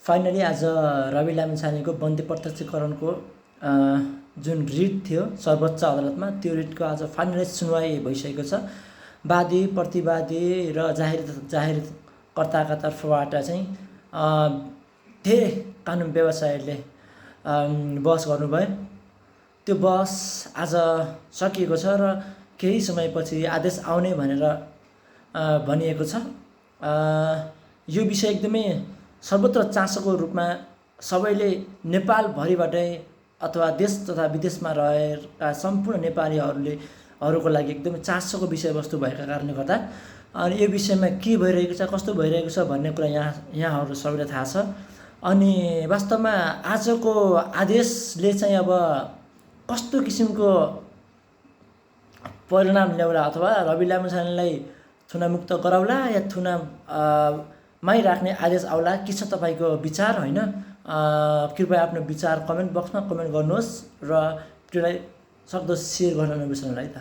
Finally आज रवि लामिछानेको बन्दी प्रत्यक्षीकरणको जुन रिट थियो सर्वोच्च अदालतमा, त्यो रिटको आज फाइनली सुनवाई भइसकेको छ। वादी प्रतिवादी र जाहेरकर्ताका तर्फबाट चाहिँ धेरै कानुन व्यवसायीहरूले बहस गर्नुभयो। त्यो बहस आज सकिएको छ र केही समयपछि आदेश आउने भनेर भनिएको छ। यो विषय एकदमै सर्वत्र चासोको रूपमा सबैले नेपालभरिबाटै अथवा देश तथा विदेशमा रहेका सम्पूर्ण नेपालीहरूको लागि एकदमै चासोको विषयवस्तु भएका कारणले गर्दा अनि यो विषयमा के भइरहेको छ, कस्तो भइरहेको छ भन्ने कुरा यहाँहरू सबैलाई थाहा छ। अनि वास्तवमा आजको आदेशले चाहिँ अब कस्तो किसिमको परिणाम ल्याउला अथवा रवि लामिछानेलाई थुनामुक्त गराउला या थुनामै राख्ने आदेश आउला, के छ तपाईँको विचार होइन? कृपया आफ्नो विचार कमेन्ट बक्समा कमेन्ट गर्नुहोस् र भिडियोलाई सक्दो सेयर गर्न नबिर्सनु होला है त।